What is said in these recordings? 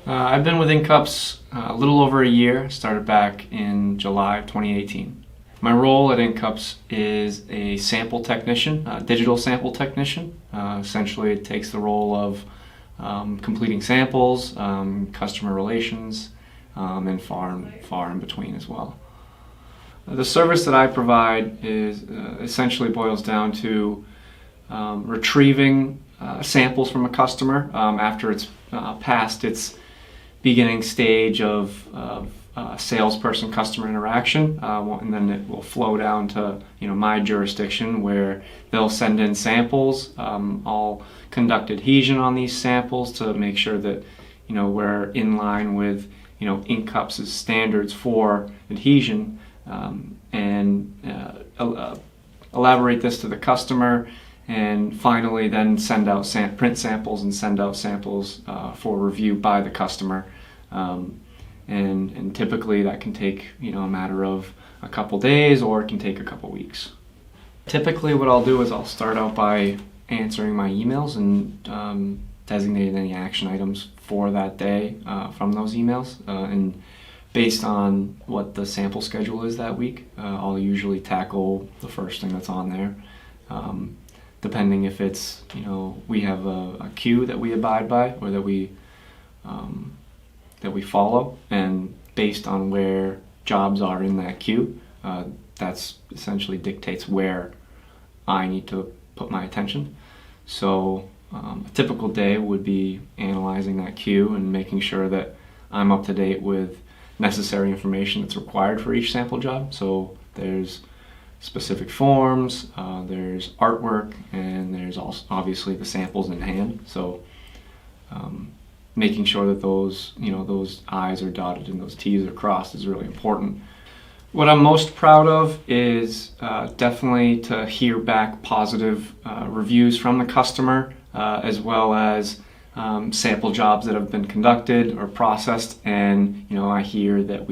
I've been with Inkcups a little over a year. Started back in July of 2018. My role at Inkcups is a sample technician, digital sample technician. Essentially, it takes the role of completing samples, customer relations, and far in between as well. The service that I provide is essentially boils down to retrieving samples from a customer after it's past its beginning stage of salesperson-customer interaction, and then it will flow down to my jurisdiction where they'll send in samples. I'll conduct adhesion on these samples to make sure that we're in line with Inkcups' standards for adhesion, and elaborate this to the customer, and finally then send out print samples and send out samples for review by the customer. And typically that can take a matter of a couple days, or it can take a couple weeks. Typically what I'll do is I'll start out by answering my emails and designating any action items for that day from those emails, and based on what the sample schedule is that week, I'll usually tackle the first thing that's on there. Depending if it's, we have a queue that we abide by, or that we follow, and based on where jobs are in that queue, that's essentially dictates where I need to put my attention. So a typical day would be analyzing that queue and making sure that I'm up to date with necessary information that's required for each sample job. So there's specific forms, there's artwork, and there's also obviously the samples in hand. So making sure that those I's are dotted and those T's are crossed is really important. What I'm most proud of is definitely to hear back positive reviews from the customer, as well as sample jobs that have been conducted or processed, and I hear that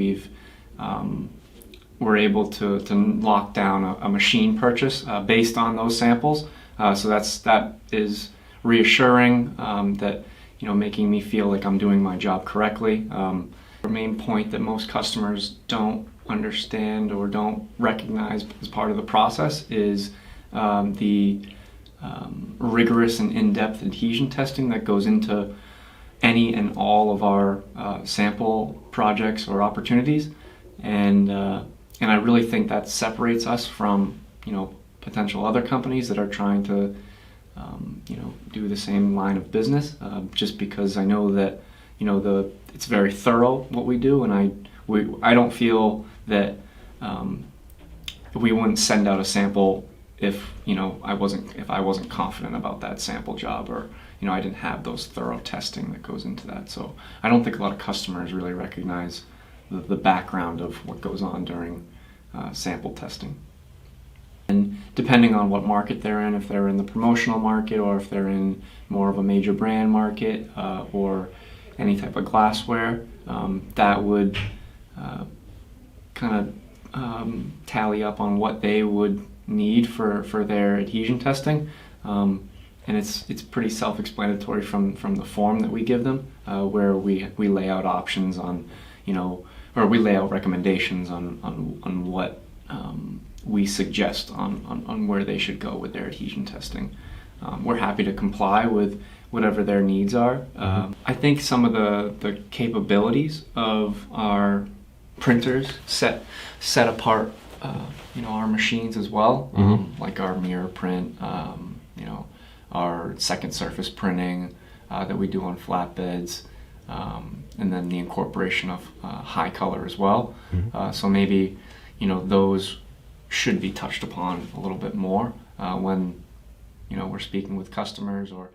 we're able to lock down a machine purchase based on those samples. So that is reassuring, that making me feel like I'm doing my job correctly. The main point that most customers don't understand or don't recognize as part of the process is the rigorous and in-depth adhesion testing that goes into any and all of our sample projects or opportunities, and I really think that separates us from potential other companies that are trying to do the same line of business, just because I know that it's very thorough what we do, and I don't feel that we wouldn't send out a sample if I wasn't confident about that sample job, or I didn't have those thorough testing that goes into that. So I don't think a lot of customers really recognize the background of what goes on during sample testing. And depending on what market they're in, if they're in the promotional market, or if they're in more of a major brand market, or any type of glassware, that would kind of tally up on what they would need for their adhesion testing. And it's pretty self-explanatory from the form that we give them, where we lay out options on, or we lay out recommendations on what we suggest on where they. Go with their adhesion testing. We're happy to comply with whatever their needs are. I think some of the capabilities of our printers set apart our machines as well, like our mirror print, our second surface printing that we do on flatbeds, and then the incorporation of high color as well. So maybe those should be touched upon a little bit more when we're speaking with customers or